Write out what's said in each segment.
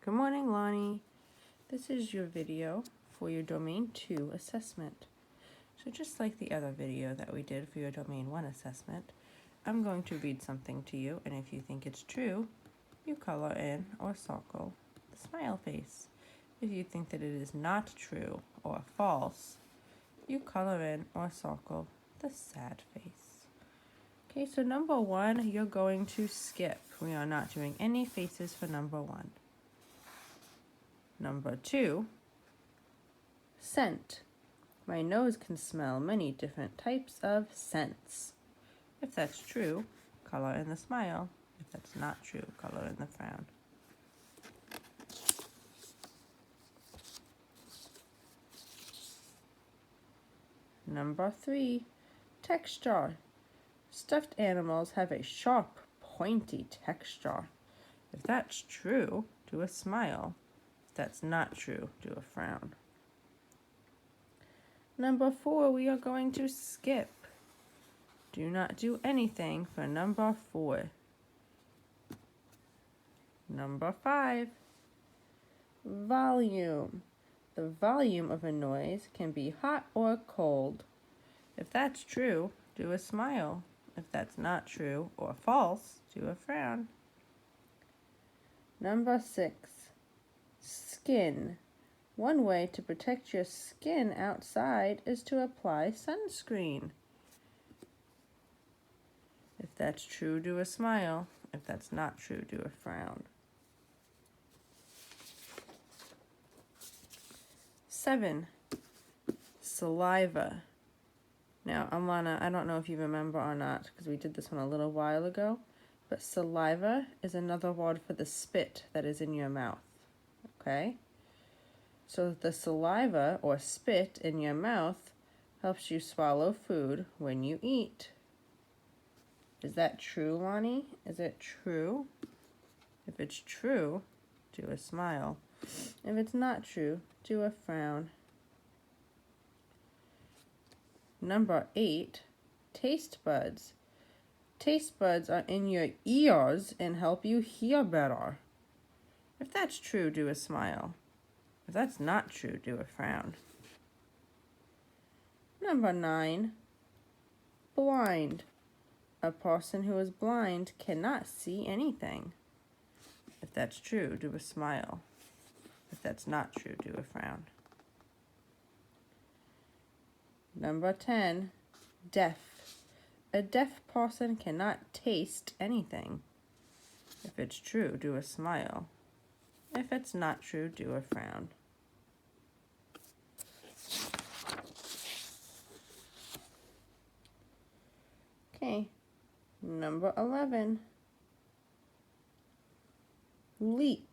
Good morning, Lonnie. This is your video for your Domain 2 assessment. So just like the other video that we did for your Domain 1 assessment, I'm going to read something to you, and if you think it's true, you color in or circle the smile face. If you think that it is not true or false, you color in or circle the sad face. Okay, so number 1, you're going to skip. We are not doing any faces for number 1. Number 2, scent. My nose can smell many different types of scents. If that's true, color in the smile. If that's not true, color in the frown. Number 3, texture. Stuffed animals have a sharp, pointy texture. If that's true, do a smile. If that's not true, do a frown. Number 4, we are going to skip. Do not do anything for number 4. Number 5, volume. The volume of a noise can be hot or cold. If that's true, do a smile. If that's not true or false, do a frown. Number 6, skin. One way to protect your skin outside is to apply sunscreen. If that's true, do a smile. If that's not true, do a frown. 7, saliva. Now, Alana, I don't know if you remember or not, because we did this one a little while ago, but saliva is another word for the spit that is in your mouth, okay? So the saliva or spit in your mouth helps you swallow food when you eat. Is that true, Lonnie? Is it true? If it's true, do a smile. If it's not true, do a frown. Number 8, taste buds. Taste buds are in your ears and help you hear better. If that's true, do a smile. If that's not true, do a frown. Number 9, blind. A person who is blind cannot see anything. If that's true, do a smile. If that's not true, do a frown. Number 10, deaf. A deaf person cannot taste anything. If it's true, do a smile. If it's not true, do a frown. Okay, number 11, leap.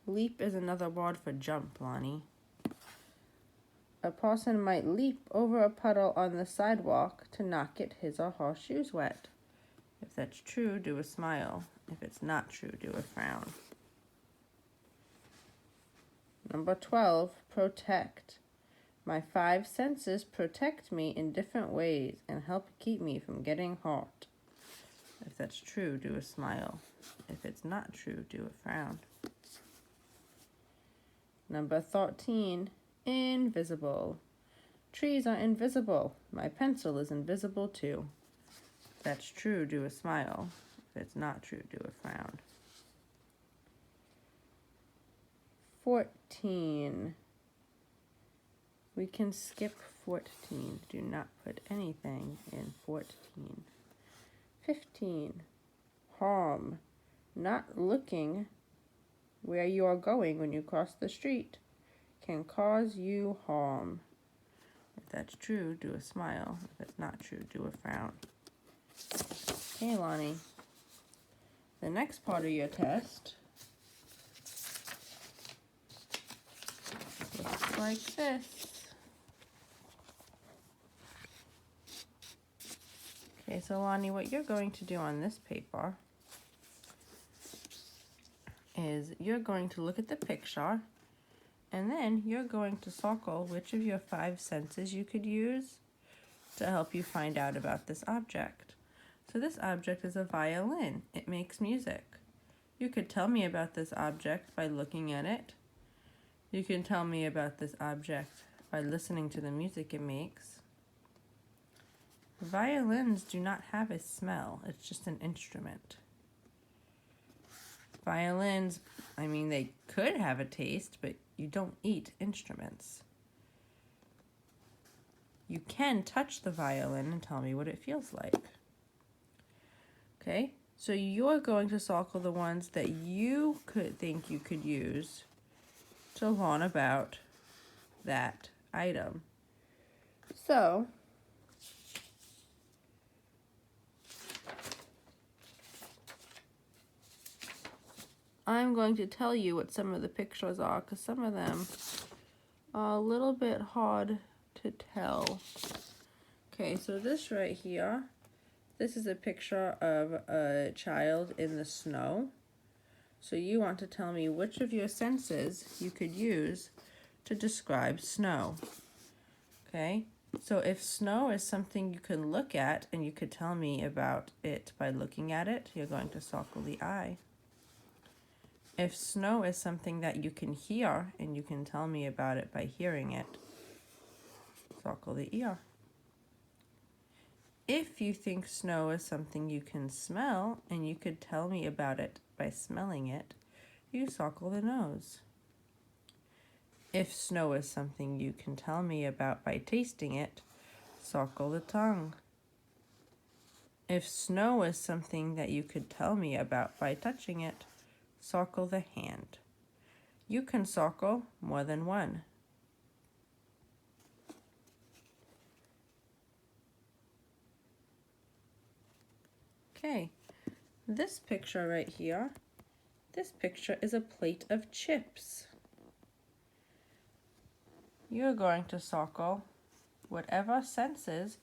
Leap is another word for jump, Lonnie. A person might leap over a puddle on the sidewalk to not get his or her shoes wet. If that's true, do a smile. If it's not true, do a frown. Number 12, protect. My 5 senses protect me in different ways and help keep me from getting hurt. If that's true, do a smile. If it's not true, do a frown. Number 13, invisible. Trees are invisible. My pencil is invisible too. If that's true, do a smile. If it's not true, do a frown. 14. We can skip 14. Do not put anything in 14. 15. Harm. Not looking where you are going when you cross the street can cause you harm. If that's true, do a smile. If it's not true, do a frown. Okay, Lonnie. The next part of your test looks like this. Okay, so Lonnie, what you're going to do on this paper is you're going to look at the picture and then you're going to circle which of your 5 senses you could use to help you find out about this object. So this object is a violin. It makes music. You could tell me about this object by looking at it. You can tell me about this object by listening to the music it makes. Violins do not have a smell. It's just an instrument. Violins, I mean, they could have a taste, but you don't eat instruments. You can touch the violin and tell me what it feels like. Okay, so you're going to circle the ones that you could think you could use to learn about that item. So, I'm going to tell you what some of the pictures are, because some of them are a little bit hard to tell. Okay, so this right here, this is a picture of a child in the snow. So you want to tell me which of your senses you could use to describe snow. Okay, so if snow is something you can look at and you could tell me about it by looking at it, you're going to circle the eye. If snow is something that you can hear and you can tell me about it by hearing it, circle the ear. If you think snow is something you can smell and you could tell me about it by smelling it, you circle the nose. If snow is something you can tell me about by tasting it, circle the tongue. If snow is something that you could tell me about by touching it, circle the hand. You can circle more than one. Okay, this picture right here, this picture is a plate of chips. You're going to circle whatever senses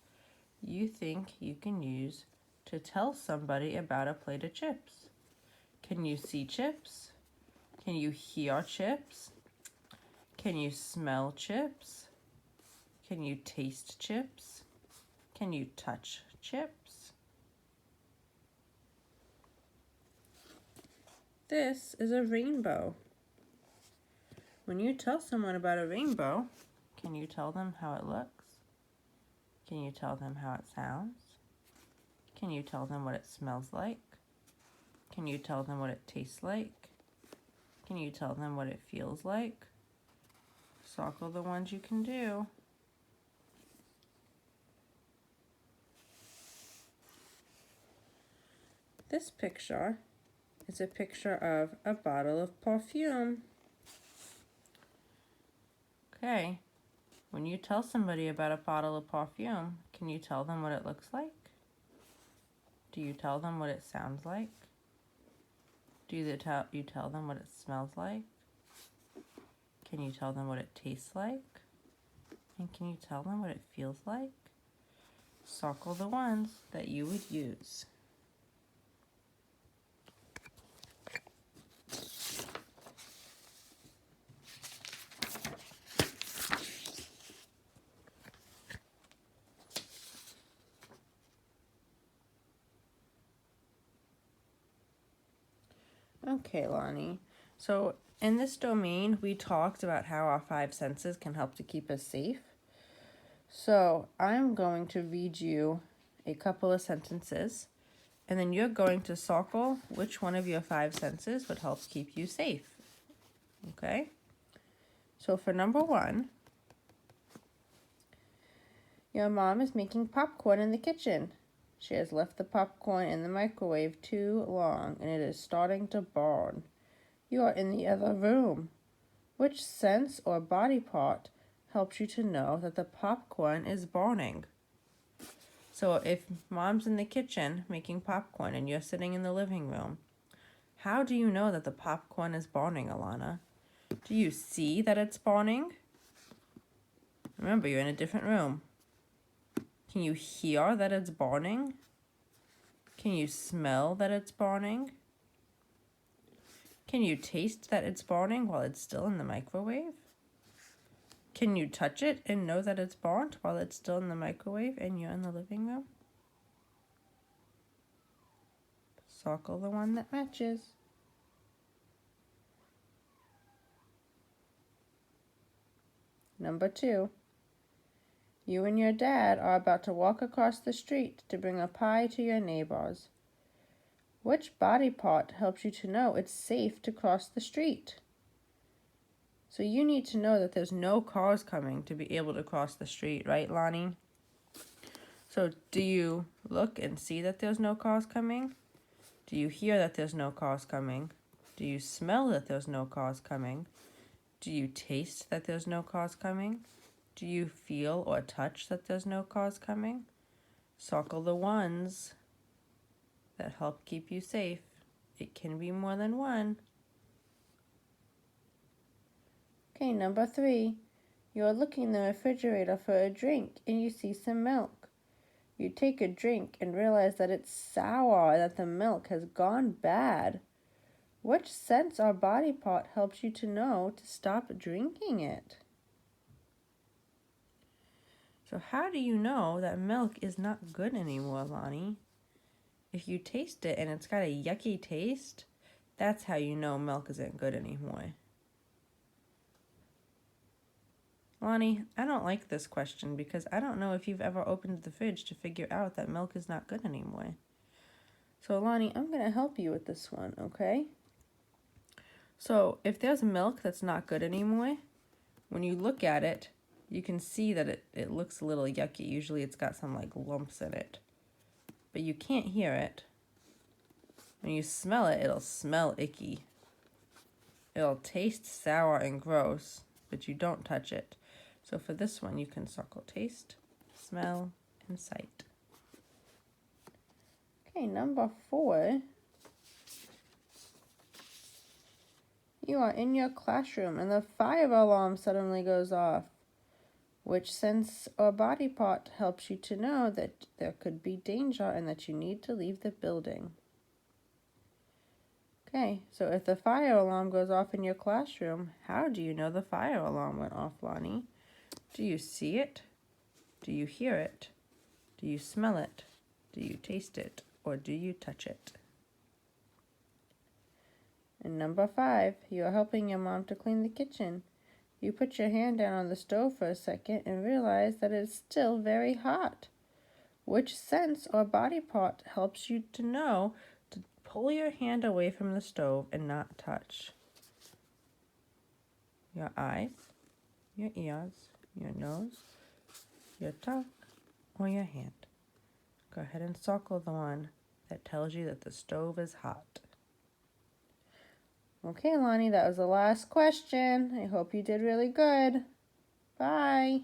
you think you can use to tell somebody about a plate of chips. Can you see chips? Can you hear chips? Can you smell chips? Can you taste chips? Can you touch chips? This is a rainbow. When you tell someone about a rainbow, can you tell them how it looks? Can you tell them how it sounds? Can you tell them what it smells like? Can you tell them what it tastes like? Can you tell them what it feels like? Circle the ones you can do. This picture is a picture of a bottle of perfume. Okay, when you tell somebody about a bottle of perfume, can you tell them what it looks like? Do you tell them what it sounds like? Do you tell them what it smells like? Can you tell them what it tastes like? And can you tell them what it feels like? Circle the ones that you would use. Okay, Lanni. So in this domain, we talked about how our 5 senses can help to keep us safe. So I'm going to read you a couple of sentences, and then you're going to circle which one of your 5 senses would help keep you safe. Okay? So for number 1, your mom is making popcorn in the kitchen. She has left the popcorn in the microwave too long, and it is starting to burn. You are in the other room. Which sense or body part helps you to know that the popcorn is burning? So if mom's in the kitchen making popcorn and you're sitting in the living room, how do you know that the popcorn is burning, Alana? Do you see that it's burning? Remember, you're in a different room. Can you hear that it's burning? Can you smell that it's burning? Can you taste that it's burning while it's still in the microwave? Can you touch it and know that it's burnt while it's still in the microwave and you're in the living room? Circle the one that matches. Number 2. You and your dad are about to walk across the street to bring a pie to your neighbors. Which body part helps you to know it's safe to cross the street? So you need to know that there's no cars coming to be able to cross the street, right, Lanni? So do you look and see that there's no cars coming? Do you hear that there's no cars coming? Do you smell that there's no cars coming? Do you taste that there's no cars coming? Do you feel or touch that there's no cars coming? Circle the ones that help keep you safe. It can be more than one. Okay, number 3. You're looking in the refrigerator for a drink and you see some milk. You take a drink and realize that it's sour, that the milk has gone bad. Which sense or body part helps you to know to stop drinking it? So how do you know that milk is not good anymore, Lanni? If you taste it and it's got a yucky taste, that's how you know milk isn't good anymore. Lanni, I don't like this question because I don't know if you've ever opened the fridge to figure out that milk is not good anymore. So Lanni, I'm going to help you with this one, okay? So if there's milk that's not good anymore, when you look at it, you can see that it looks a little yucky. Usually it's got some like lumps in it. But you can't hear it. When you smell it, it'll smell icky. It'll taste sour and gross, but you don't touch it. So for this one, you can circle taste, smell, and sight. Okay, number 4. You are in your classroom and the fire alarm suddenly goes off. Which sense or body part helps you to know that there could be danger and that you need to leave the building? Okay, so if the fire alarm goes off in your classroom, how do you know the fire alarm went off, Lanni? Do you see it? Do you hear it? Do you smell it? Do you taste it? Or do you touch it? And number 5, you are helping your mom to clean the kitchen. You put your hand down on the stove for a second and realize that it's still very hot. Which sense or body part helps you to know to pull your hand away from the stove and not touch? Your eyes, your ears, your nose, your tongue, or your hand. Go ahead and circle the one that tells you that the stove is hot. Okay, Lanni, that was the last question. I hope you did really good. Bye.